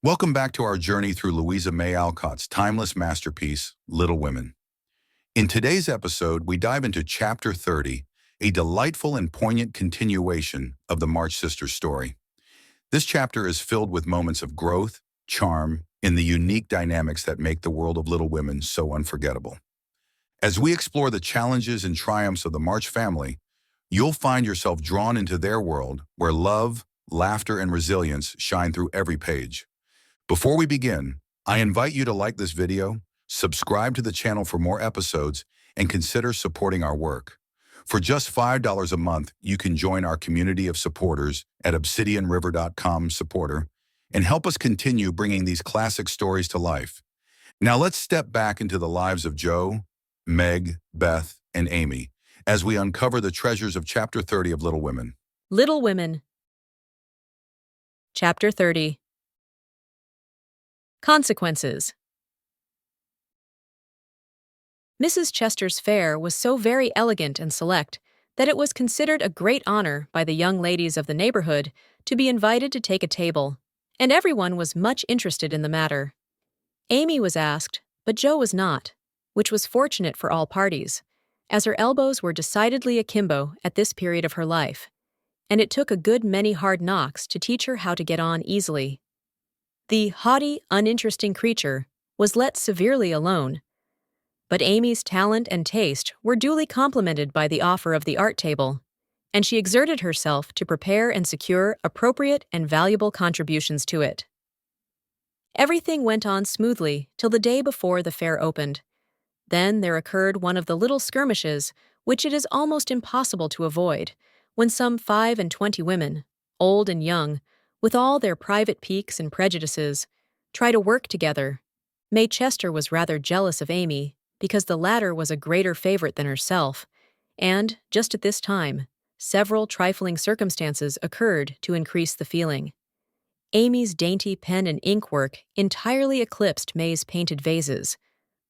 Welcome back to our journey through Louisa May Alcott's timeless masterpiece, Little Women. In today's episode, we dive into Chapter 30, a delightful and poignant continuation of the March Sisters story. This chapter is filled with moments of growth, charm, and the unique dynamics that make the world of Little Women so unforgettable. As we explore the challenges and triumphs of the March family, you'll find yourself drawn into their world where love, laughter, and resilience shine through every page. Before we begin, I invite you to like this video, subscribe to the channel for more episodes, and consider supporting our work. For just $5 a month, you can join our community of supporters at obsidianriver.com/supporter and help us continue bringing these classic stories to life. Now let's step back into the lives of Jo, Meg, Beth, and Amy as we uncover the treasures of Chapter 30 of Little Women. Little Women. Chapter 30. Consequences. Mrs. Chester's fare was so very elegant and select that it was considered a great honor by the young ladies of the neighborhood to be invited to take a table, and everyone was much interested in the matter. Amy was asked, but Jo was not, which was fortunate for all parties, as her elbows were decidedly akimbo at this period of her life, and it took a good many hard knocks to teach her how to get on easily. The haughty, uninteresting creature was let severely alone, but Amy's talent and taste were duly complimented by the offer of the art table, and she exerted herself to prepare and secure appropriate and valuable contributions to it. Everything went on smoothly till the day before the fair opened. Then there occurred one of the little skirmishes which it is almost impossible to avoid, when some 25 women, old and young, with all their private piques and prejudices, try to work together. May Chester was rather jealous of Amy, because the latter was a greater favorite than herself, and, just at this time, several trifling circumstances occurred to increase the feeling. Amy's dainty pen and ink work entirely eclipsed May's painted vases.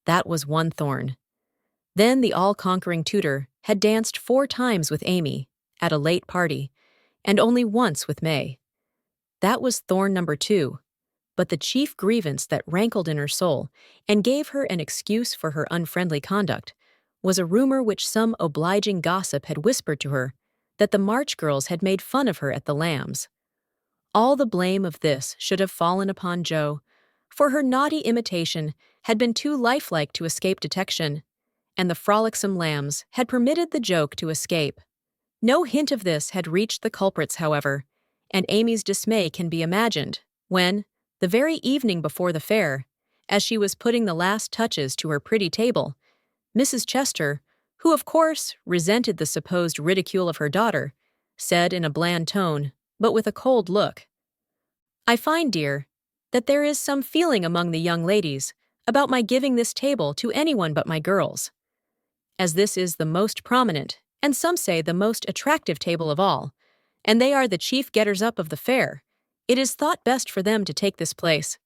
That was one thorn. Then the all-conquering tutor had danced 4 times with Amy, at a late party, and only once with May. That was thorn number 2, but the chief grievance that rankled in her soul and gave her an excuse for her unfriendly conduct was a rumor which some obliging gossip had whispered to her that the March girls had made fun of her at the Lambs. All the blame of this should have fallen upon Jo, for her naughty imitation had been too lifelike to escape detection, and the frolicsome Lambs had permitted the joke to escape. No hint of this had reached the culprits, however, and Amy's dismay can be imagined when, the very evening before the fair, as she was putting the last touches to her pretty table, Mrs. Chester, who of course resented the supposed ridicule of her daughter, said in a bland tone, but with a cold look, "I find, dear, that there is some feeling among the young ladies about my giving this table to anyone but my girls. As this is the most prominent, and some say the most attractive table of all, and they are the chief getters-up of the fair, it is thought best for them to take this place.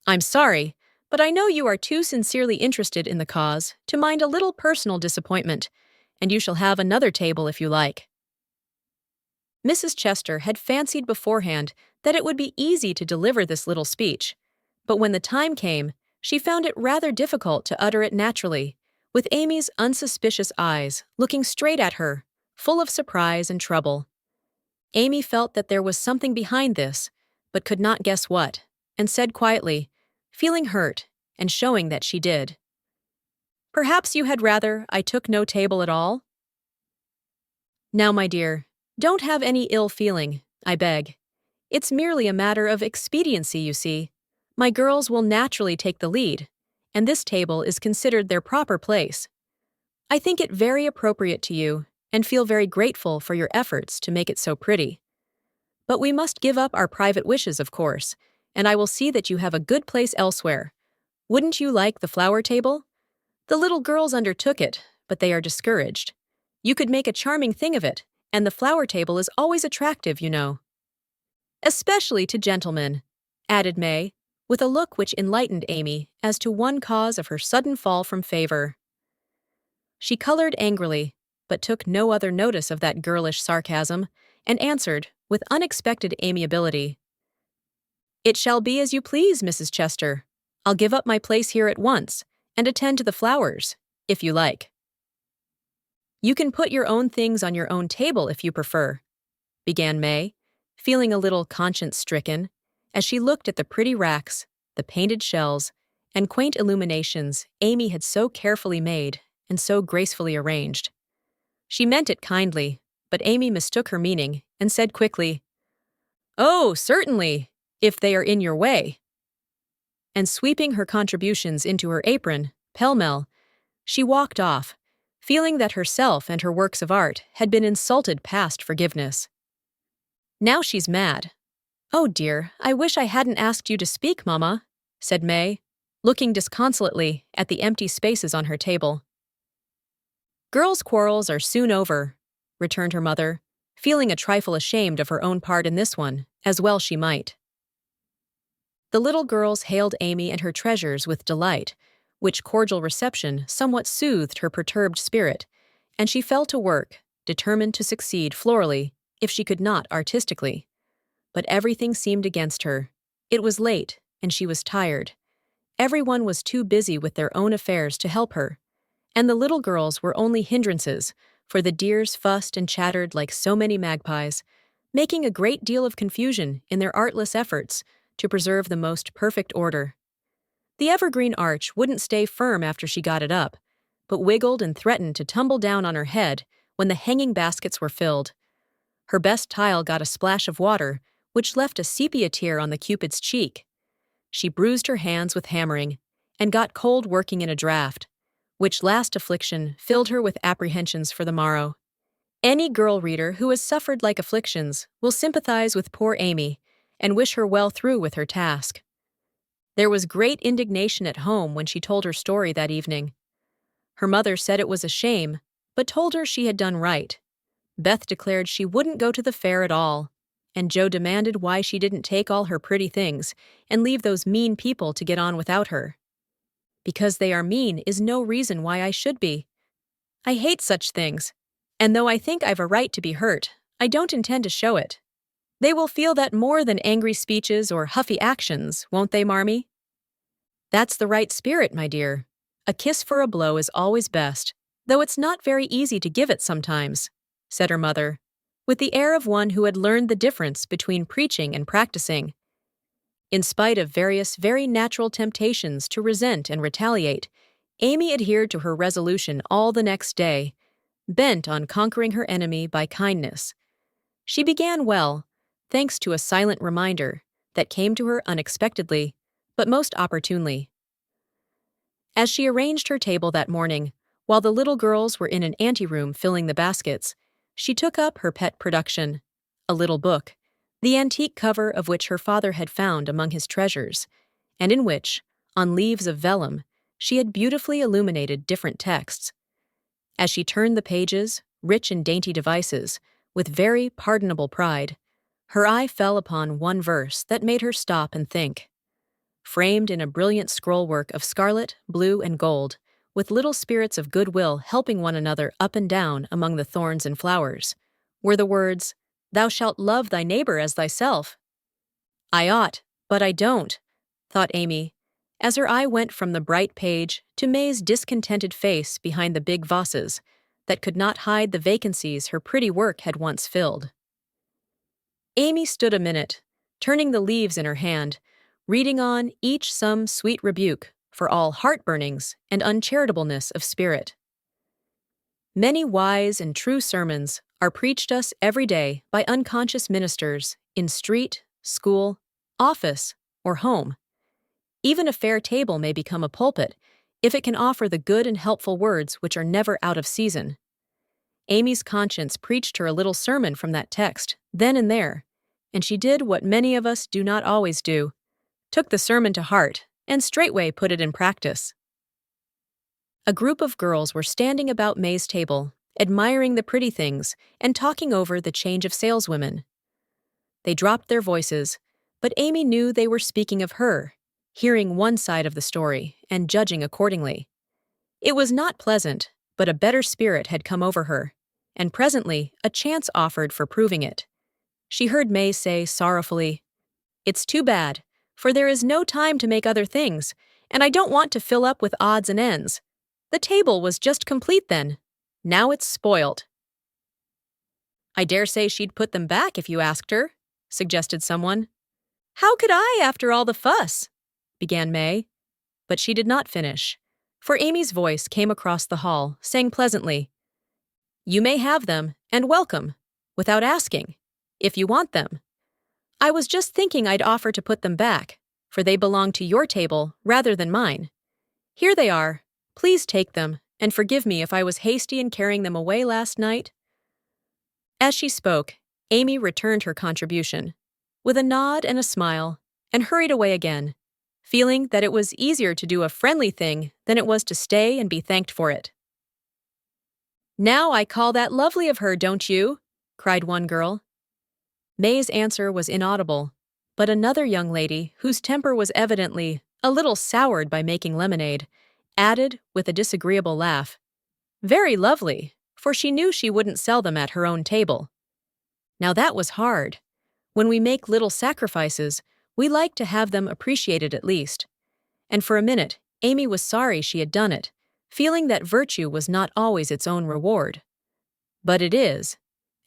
I'm sorry, but I know you are too sincerely interested in the cause to mind a little personal disappointment, and you shall have another table if you like." Mrs. Chester had fancied beforehand that it would be easy to deliver this little speech, but when the time came, she found it rather difficult to utter it naturally, with Amy's unsuspicious eyes looking straight at her, full of surprise and trouble. Amy felt that there was something behind this, but could not guess what, and said quietly, feeling hurt and showing that she did, "Perhaps you had rather I took no table at all?" "Now, my dear, don't have any ill feeling, I beg. It's merely a matter of expediency, you see. My girls will naturally take the lead, and this table is considered their proper place. I think it very appropriate to you, and feel very grateful for your efforts to make it so pretty. But we must give up our private wishes, of course, and I will see that you have a good place elsewhere. Wouldn't you like the flower table? The little girls undertook it, but they are discouraged. You could make a charming thing of it, and the flower table is always attractive, you know." "Especially to gentlemen," added May, with a look which enlightened Amy as to one cause of her sudden fall from favor. She colored angrily, but took no other notice of that girlish sarcasm, and answered, with unexpected amiability, "It shall be as you please, Mrs. Chester. I'll give up my place here at once and attend to the flowers, if you like." "You can put your own things on your own table if you prefer," began May, feeling a little conscience-stricken as she looked at the pretty racks, the painted shells, and quaint illuminations Amy had so carefully made and so gracefully arranged. She meant it kindly, but Amy mistook her meaning and said quickly, "Oh, certainly, if they are in your way." And sweeping her contributions into her apron, pell-mell, she walked off, feeling that herself and her works of art had been insulted past forgiveness. Now she's mad. "Oh dear, I wish I hadn't asked you to speak, Mama," said May, looking disconsolately at the empty spaces on her table. "Girls' quarrels are soon over," returned her mother, feeling a trifle ashamed of her own part in this one, as well she might. The little girls hailed Amy and her treasures with delight, which cordial reception somewhat soothed her perturbed spirit, and she fell to work, determined to succeed florally, if she could not artistically. But everything seemed against her. It was late, and she was tired. Everyone was too busy with their own affairs to help her, and the little girls were only hindrances, for the dears fussed and chattered like so many magpies, making a great deal of confusion in their artless efforts to preserve the most perfect order. The evergreen arch wouldn't stay firm after she got it up, but wiggled and threatened to tumble down on her head when the hanging baskets were filled. Her best tile got a splash of water, which left a sepia tear on the Cupid's cheek. She bruised her hands with hammering, and got cold working in a draught, which last affliction filled her with apprehensions for the morrow. Any girl reader who has suffered like afflictions will sympathize with poor Amy and wish her well through with her task. There was great indignation at home when she told her story that evening. Her mother said it was a shame, but told her she had done right. Beth declared she wouldn't go to the fair at all, and Joe demanded why she didn't take all her pretty things and leave those mean people to get on without her. "Because they are mean is no reason why I should be. I hate such things, and though I think I've a right to be hurt, I don't intend to show it. They will feel that more than angry speeches or huffy actions, won't they, Marmee?" "That's the right spirit, my dear. A kiss for a blow is always best, though it's not very easy to give it sometimes," said her mother, with the air of one who had learned the difference between preaching and practicing. In spite of various very natural temptations to resent and retaliate, Amy adhered to her resolution all the next day, bent on conquering her enemy by kindness. She began well, thanks to a silent reminder that came to her unexpectedly, but most opportunely. As she arranged her table that morning, while the little girls were in an anteroom filling the baskets, she took up her pet production, a little book, the antique cover of which her father had found among his treasures, and in which, on leaves of vellum, she had beautifully illuminated different texts. As she turned the pages, rich in dainty devices, with very pardonable pride, her eye fell upon one verse that made her stop and think. Framed in a brilliant scrollwork of scarlet, blue, and gold, with little spirits of goodwill helping one another up and down among the thorns and flowers, were the words, "Thou shalt love thy neighbor as thyself." "I ought, but I don't," thought Amy, as her eye went from the bright page to May's discontented face behind the big vases that could not hide the vacancies her pretty work had once filled. Amy stood a minute, turning the leaves in her hand, reading on each some sweet rebuke for all heart-burnings and uncharitableness of spirit. Many wise and true sermons are preached us every day by unconscious ministers in street, school, office, or home. Even a fair table may become a pulpit if it can offer the good and helpful words which are never out of season. Amy's conscience preached her a little sermon from that text, then and there, and she did what many of us do not always do, took the sermon to heart, and straightway put it in practice. A group of girls were standing about May's table, admiring the pretty things and talking over the change of saleswomen. They dropped their voices, but Amy knew they were speaking of her, hearing one side of the story and judging accordingly. It was not pleasant, but a better spirit had come over her, and presently a chance offered for proving it. She heard May say sorrowfully, "It's too bad. for there is no time to make other things, and I don't want to fill up with odds and ends. The table was just complete then. Now it's spoiled." "I dare say she'd put them back if you asked her," suggested someone. "How could I after all the fuss?" began May. But she did not finish, for Amy's voice came across the hall, saying pleasantly, "You may have them, and welcome, without asking, if you want them. I was just thinking I'd offer to put them back, for they belong to your table rather than mine. Here they are. Please take them, and forgive me if I was hasty in carrying them away last night." As she spoke, Amy returned her contribution, with a nod and a smile, and hurried away again, feeling that it was easier to do a friendly thing than it was to stay and be thanked for it. "Now I call that lovely of her, don't you?" cried one girl. May's answer was inaudible, but another young lady, whose temper was evidently a little soured by making lemonade, added with a disagreeable laugh, "Very lovely," for she knew she wouldn't sell them at her own table. Now that was hard. When we make little sacrifices, we like to have them appreciated at least. And for a minute, Amy was sorry she had done it, feeling that virtue was not always its own reward. But it is,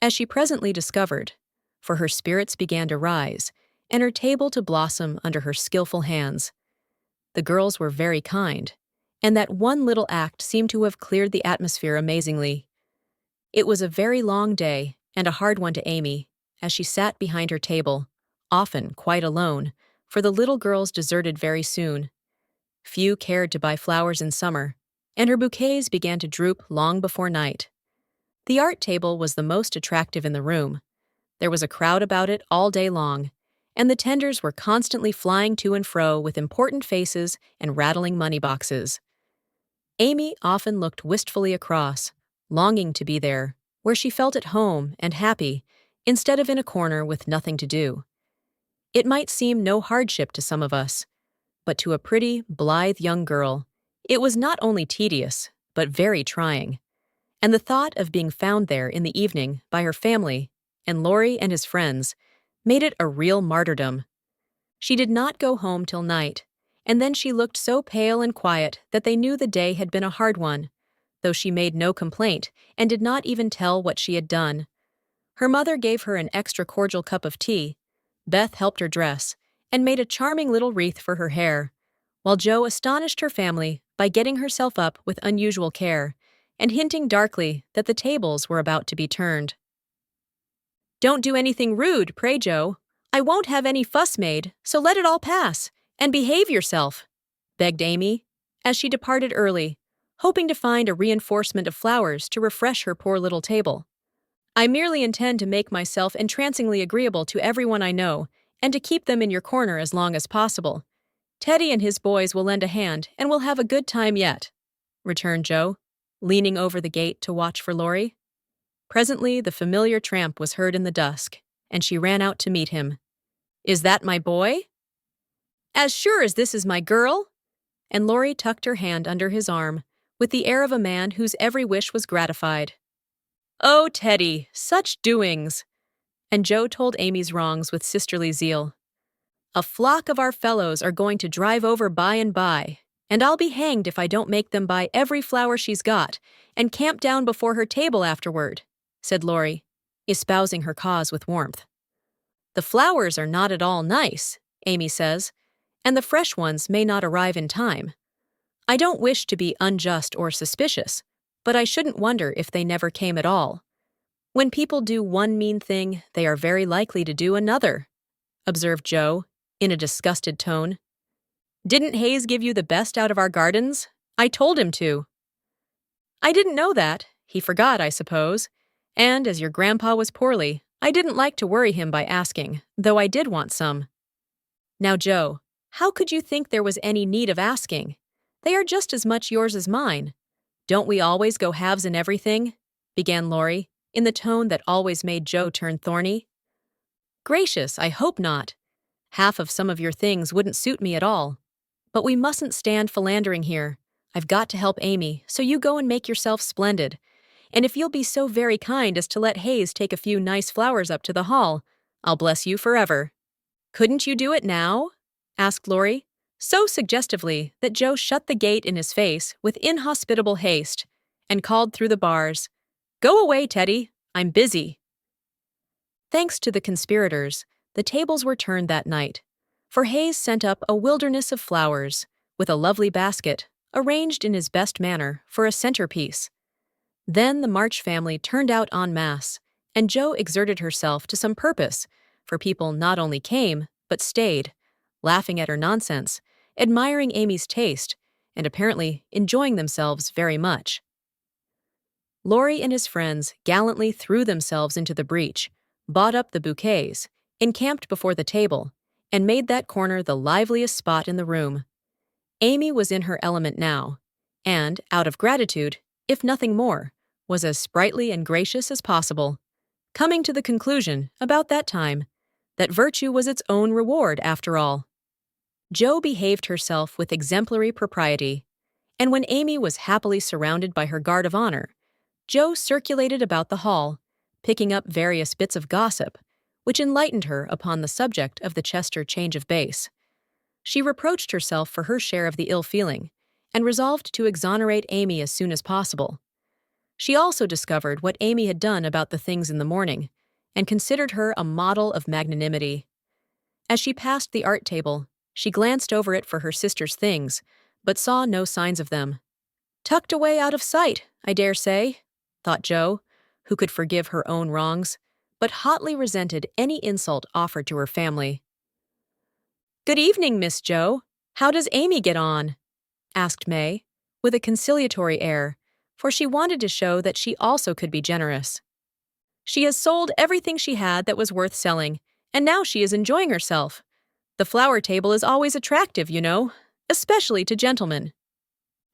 as she presently discovered, for her spirits began to rise, and her table to blossom under her skillful hands. The girls were very kind, and that one little act seemed to have cleared the atmosphere amazingly. It was a very long day, and a hard one to Amy, as she sat behind her table, often quite alone, for the little girls deserted very soon. Few cared to buy flowers in summer, and her bouquets began to droop long before night. The art table was the most attractive in the room. There was a crowd about it all day long, and the tenders were constantly flying to and fro with important faces and rattling money boxes. Amy often looked wistfully across, longing to be there, where she felt at home and happy, instead of in a corner with nothing to do. It might seem no hardship to some of us, but to a pretty, blithe young girl, it was not only tedious, but very trying. And the thought of being found there in the evening by her family, and Laurie and his friends, made it a real martyrdom. She did not go home till night, and then she looked so pale and quiet that they knew the day had been a hard one, though she made no complaint and did not even tell what she had done. Her mother gave her an extra cordial cup of tea, Beth helped her dress, and made a charming little wreath for her hair, while Jo astonished her family by getting herself up with unusual care, and hinting darkly that the tables were about to be turned. "Don't do anything rude, pray, Jo. I won't have any fuss made, so let it all pass, and behave yourself," begged Amy, as she departed early, hoping to find a reinforcement of flowers to refresh her poor little table. "I merely intend to make myself entrancingly agreeable to everyone I know, and to keep them in your corner as long as possible. Teddy and his boys will lend a hand, and we'll have a good time yet," returned Jo, leaning over the gate to watch for Laurie. Presently the familiar tramp was heard in the dusk, and she ran out to meet him. "Is that my boy?" "As sure as this is my girl," and Laurie tucked her hand under his arm, with the air of a man whose every wish was gratified. "Oh, Teddy, such doings!" And Jo told Amy's wrongs with sisterly zeal. "A flock of our fellows are going to drive over by and by, and I'll be hanged if I don't make them buy every flower she's got, and camp down before her table afterward," said Laurie, espousing her cause with warmth. "The flowers are not at all nice," Amy says, "and the fresh ones may not arrive in time. I don't wish to be unjust or suspicious, but I shouldn't wonder if they never came at all. When people do one mean thing, they are very likely to do another," observed Jo, in a disgusted tone. "Didn't Hayes give you the best out of our gardens? I told him to." "I didn't know that. He forgot, I suppose. And as your grandpa was poorly, I didn't like to worry him by asking, though I did want some." "Now, Jo, how could you think there was any need of asking? They are just as much yours as mine. Don't we always go halves in everything?" began Laurie, in the tone that always made Jo turn thorny. "Gracious, I hope not. Half of some of your things wouldn't suit me at all. But we mustn't stand philandering here. I've got to help Amy, so you go and make yourself splendid. And if you'll be so very kind as to let Hayes take a few nice flowers up to the hall, I'll bless you forever. Couldn't you do it now?" asked Laurie, so suggestively that Joe shut the gate in his face with inhospitable haste and called through the bars, "Go away, Teddy. I'm busy." Thanks to the conspirators, the tables were turned that night, for Hayes sent up a wilderness of flowers, with a lovely basket, arranged in his best manner, for a centerpiece. Then the March family turned out en masse, and Joe exerted herself to some purpose, for people not only came, but stayed, laughing at her nonsense, admiring Amy's taste, and apparently enjoying themselves very much. Laurie and his friends gallantly threw themselves into the breach, bought up the bouquets, encamped before the table, and made that corner the liveliest spot in the room. Amy was in her element now, and, out of gratitude, if nothing more, was as sprightly and gracious as possible, coming to the conclusion, about that time, that virtue was its own reward after all. Jo behaved herself with exemplary propriety, and when Amy was happily surrounded by her guard of honor, Jo circulated about the hall, picking up various bits of gossip, which enlightened her upon the subject of the Chester change of base. She reproached herself for her share of the ill feeling, and resolved to exonerate Amy as soon as possible. She also discovered what Amy had done about the things in the morning, and considered her a model of magnanimity. As she passed the art table, she glanced over it for her sister's things, but saw no signs of them. "Tucked away out of sight, I dare say," thought Jo, who could forgive her own wrongs, but hotly resented any insult offered to her family. "Good evening, Miss Jo. How does Amy get on?" asked May, with a conciliatory air, for she wanted to show that she also could be generous. "She has sold everything she had that was worth selling, and now she is enjoying herself. The flower table is always attractive, you know, especially to gentlemen."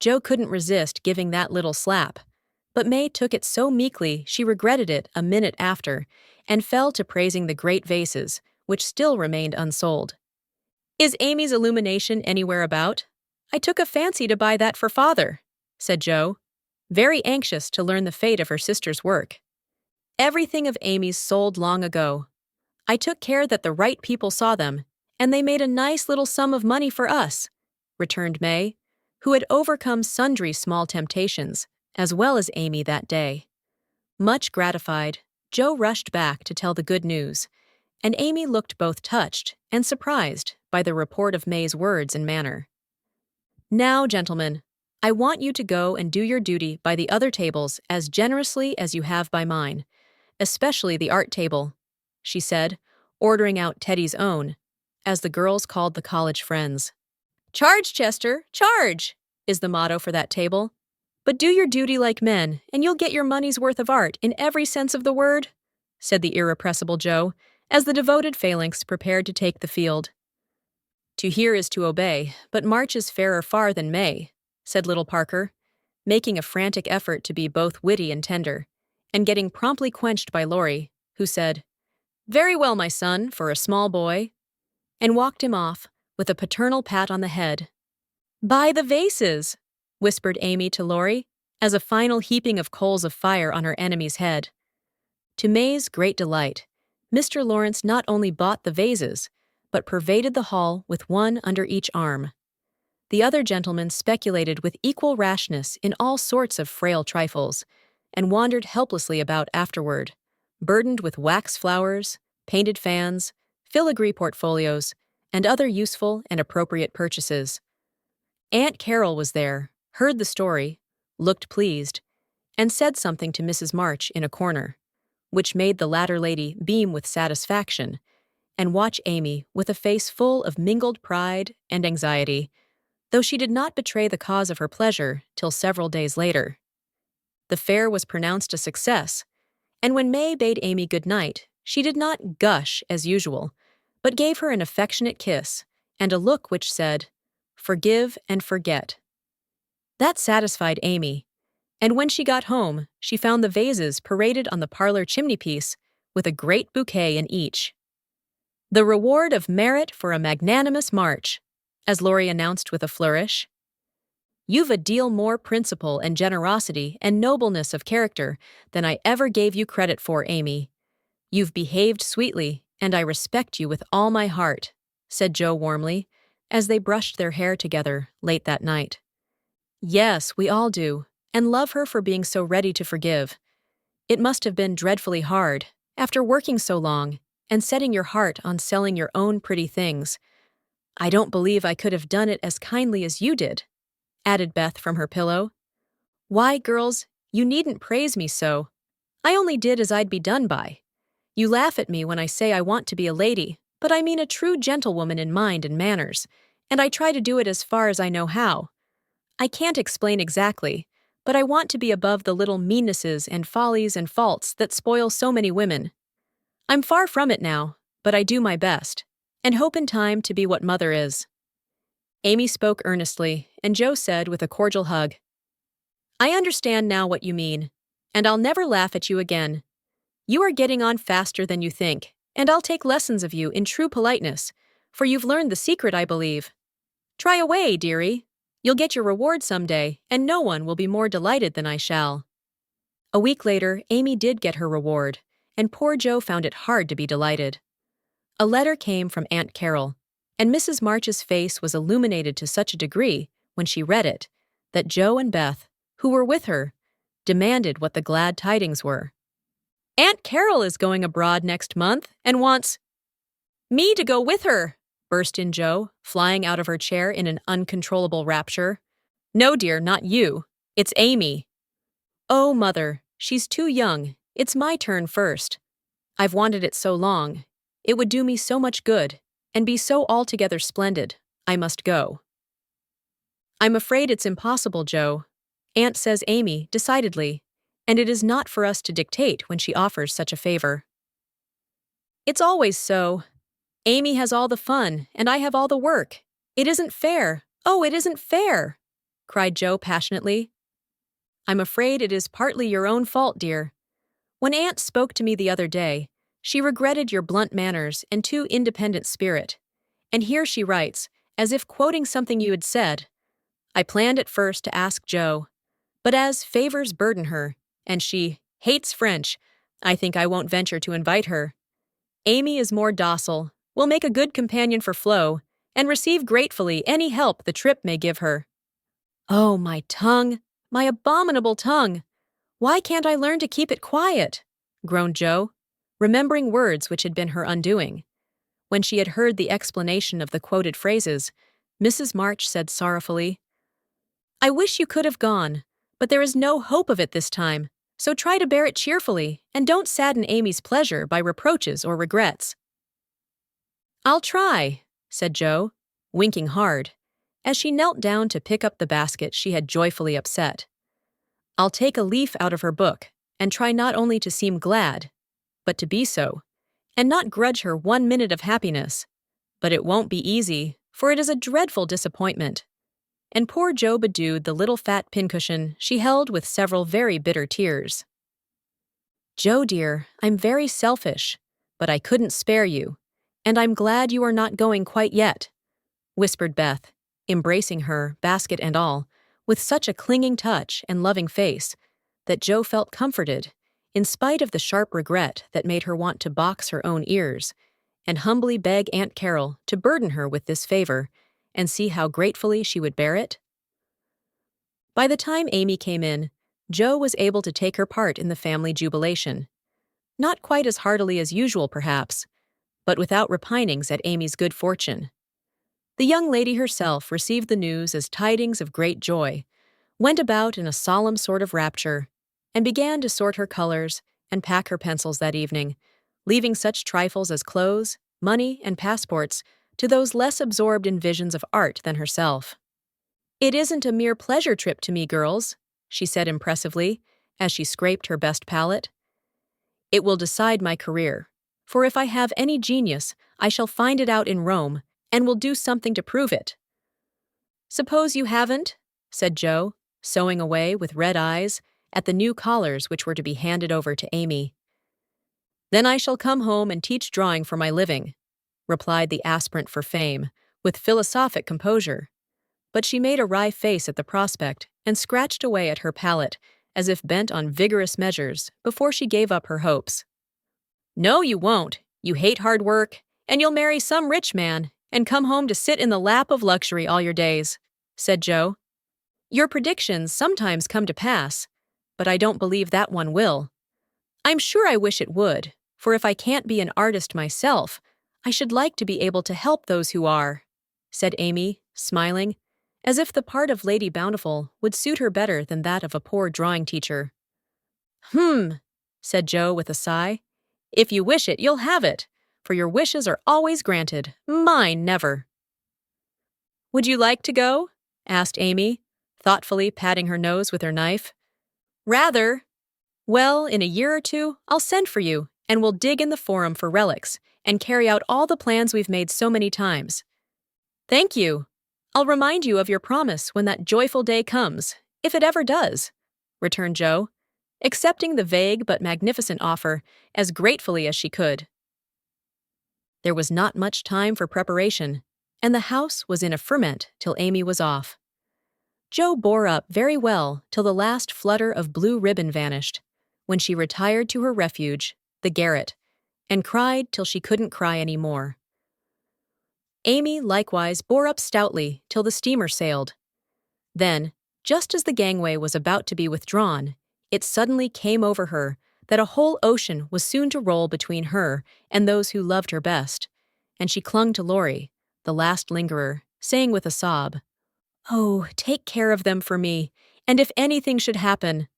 Jo couldn't resist giving that little slap, but May took it so meekly she regretted it a minute after, and fell to praising the great vases, which still remained unsold. "Is Amy's illumination anywhere about? I took a fancy to buy that for Father," said Jo, very anxious to learn the fate of her sister's work. "Everything of Amy's sold long ago. I took care that the right people saw them, and they made a nice little sum of money for us," returned May, who had overcome sundry small temptations, as well as Amy that day. Much gratified, Jo rushed back to tell the good news, and Amy looked both touched and surprised by the report of May's words and manner. "Now, gentlemen, I want you to go and do your duty by the other tables as generously as you have by mine, especially the art table," she said, ordering out Teddy's own, as the girls called the college friends. "Charge, Chester, charge!" is the motto for that table. "But do your duty like men, and you'll get your money's worth of art in every sense of the word," said the irrepressible Jo, as the devoted phalanx prepared to take the field. "To hear is to obey, but March is fairer far than May," said little Parker, making a frantic effort to be both witty and tender, and getting promptly quenched by Laurie, who said, "Very well, my son, for a small boy," and walked him off, with a paternal pat on the head. "Buy the vases," whispered Amy to Laurie, as a final heaping of coals of fire on her enemy's head. To May's great delight, Mr. Lawrence not only bought the vases, but pervaded the hall with one under each arm. The other gentlemen speculated with equal rashness in all sorts of frail trifles, and wandered helplessly about afterward, burdened with wax flowers, painted fans, filigree portfolios, and other useful and appropriate purchases. Aunt Carol was there, heard the story, looked pleased, and said something to Mrs. March in a corner, which made the latter lady beam with satisfaction, and watch Amy with a face full of mingled pride and anxiety, though she did not betray the cause of her pleasure till several days later. The fair was pronounced a success, and when May bade Amy good night, she did not gush as usual, but gave her an affectionate kiss and a look which said, "Forgive and forget." That satisfied Amy, and when she got home, she found the vases paraded on the parlor chimney-piece with a great bouquet in each. "The reward of merit for a magnanimous March," as Laurie announced with a flourish. "You've a deal more principle and generosity and nobleness of character than I ever gave you credit for, Amy. You've behaved sweetly, and I respect you with all my heart," said Jo warmly, as they brushed their hair together late that night. Yes, we all do, and love her for being so ready to forgive. It must have been dreadfully hard, after working so long, and setting your heart on selling your own pretty things. I don't believe I could have done it as kindly as you did, added Beth from her pillow. Why, girls, you needn't praise me so. I only did as I'd be done by. You laugh at me when I say I want to be a lady, but I mean a true gentlewoman in mind and manners, and I try to do it as far as I know how. I can't explain exactly, but I want to be above the little meannesses and follies and faults that spoil so many women. I'm far from it now, but I do my best, and hope in time to be what Mother is. Amy spoke earnestly, and Joe said with a cordial hug, I understand now what you mean, and I'll never laugh at you again. You are getting on faster than you think, and I'll take lessons of you in true politeness, for you've learned the secret, I believe. Try away, dearie. You'll get your reward someday, and no one will be more delighted than I shall. A week later, Amy did get her reward, and poor Joe found it hard to be delighted. A letter came from Aunt Carol, and Mrs. March's face was illuminated to such a degree when she read it that Joe and Beth, who were with her, demanded what the glad tidings were. Aunt Carol is going abroad next month and wants me to go with her, burst in Joe, flying out of her chair in an uncontrollable rapture. No, dear, not you. It's Amy. Oh, Mother, she's too young. It's my turn first. I've wanted it so long. It would do me so much good, and be so altogether splendid. I must go. I'm afraid it's impossible, Joe. Aunt says Amy, decidedly, and it is not for us to dictate when she offers such a favor. It's always so. Amy has all the fun, and I have all the work. It isn't fair. Oh, it isn't fair, cried Joe passionately. I'm afraid it is partly your own fault, dear. When Aunt spoke to me the other day, she regretted your blunt manners and too independent spirit. And here she writes, as if quoting something you had said, I planned at first to ask Joe, but as favors burden her, and she hates French, I think I won't venture to invite her. Amy is more docile, will make a good companion for Flo, and receive gratefully any help the trip may give her. Oh, my tongue, my abominable tongue! Why can't I learn to keep it quiet? Groaned Joe, remembering words which had been her undoing. When she had heard the explanation of the quoted phrases, Mrs. March said sorrowfully, I wish you could have gone, but there is no hope of it this time, so try to bear it cheerfully, and don't sadden Amy's pleasure by reproaches or regrets. I'll try, said Joe, winking hard, as she knelt down to pick up the basket she had joyfully upset. I'll take a leaf out of her book, and try not only to seem glad, but to be so, and not grudge her 1 minute of happiness. But it won't be easy, for it is a dreadful disappointment. And poor Joe bedewed the little fat pincushion she held with several very bitter tears. Joe, dear, I'm very selfish, but I couldn't spare you, and I'm glad you are not going quite yet, whispered Beth, embracing her, basket and all, with such a clinging touch and loving face that Joe felt comforted, in spite of the sharp regret that made her want to box her own ears, and humbly beg Aunt Carol to burden her with this favor and see how gratefully she would bear it. By the time Amy came in, Joe was able to take her part in the family jubilation. Not quite as heartily as usual, perhaps, but without repinings at Amy's good fortune. The young lady herself received the news as tidings of great joy, went about in a solemn sort of rapture, and began to sort her colors and pack her pencils that evening, leaving such trifles as clothes, money, and passports to those less absorbed in visions of art than herself. It isn't a mere pleasure trip to me, girls, she said impressively, as she scraped her best palette. It will decide my career, for if I have any genius, I shall find it out in Rome, and will do something to prove it. Suppose you haven't, said Joe, sewing away with red eyes at the new collars which were to be handed over to Amy. Then I shall come home and teach drawing for my living, replied the aspirant for fame, with philosophic composure. But she made a wry face at the prospect and scratched away at her palette as if bent on vigorous measures before she gave up her hopes. No, you won't. You hate hard work, and you'll marry some rich man, and come home to sit in the lap of luxury all your days," said Joe. "Your predictions sometimes come to pass, but I don't believe that one will. I'm sure I wish it would, for if I can't be an artist myself, I should like to be able to help those who are," said Amy, smiling, as if the part of Lady Bountiful would suit her better than that of a poor drawing teacher. "Hmm," said Joe with a sigh. "If you wish it, you'll have it, for your wishes are always granted, mine never." "Would you like to go?" asked Amy, thoughtfully patting her nose with her knife. "Rather. Well, in a year or two, I'll send for you, and we'll dig in the forum for relics and carry out all the plans we've made so many times." "Thank you. I'll remind you of your promise when that joyful day comes, if it ever does," returned Joe, accepting the vague but magnificent offer as gratefully as she could. There was not much time for preparation, and the house was in a ferment till Amy was off. Joe bore up very well till the last flutter of blue ribbon vanished, when she retired to her refuge, the garret, and cried till she couldn't cry any more. Amy likewise bore up stoutly till the steamer sailed. Then, just as the gangway was about to be withdrawn, it suddenly came over her that a whole ocean was soon to roll between her and those who loved her best, and she clung to Laurie, the last lingerer, saying with a sob, "Oh, take care of them for me, and if anything should happen—"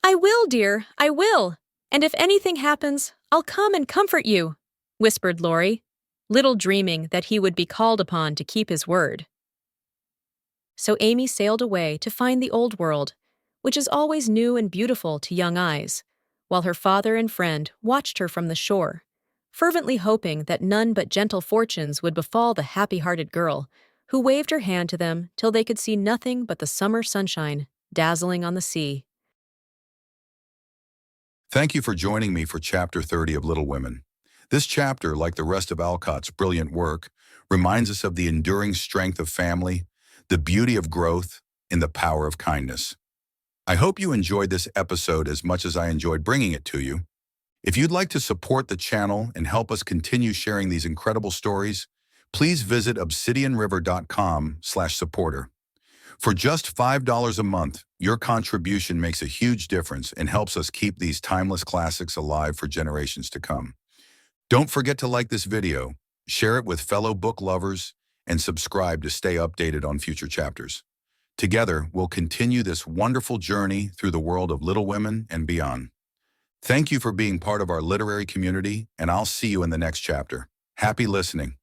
"I will, dear, I will, and if anything happens, I'll come and comfort you," whispered Laurie, little dreaming that he would be called upon to keep his word. So Amy sailed away to find the old world, which is always new and beautiful to young eyes, while her father and friend watched her from the shore, fervently hoping that none but gentle fortunes would befall the happy-hearted girl, who waved her hand to them till they could see nothing but the summer sunshine dazzling on the sea. Thank you for joining me for Chapter 30 of Little Women. This chapter, like the rest of Alcott's brilliant work, reminds us of the enduring strength of family, the beauty of growth, and the power of kindness. I hope you enjoyed this episode as much as I enjoyed bringing it to you. If you'd like to support the channel and help us continue sharing these incredible stories, please visit obsidianriver.com/supporter. For just $5 a month, your contribution makes a huge difference and helps us keep these timeless classics alive for generations to come. Don't forget to like this video, share it with fellow book lovers, and subscribe to stay updated on future chapters. Together, we'll continue this wonderful journey through the world of Little Women and beyond. Thank you for being part of our literary community, and I'll see you in the next chapter. Happy listening.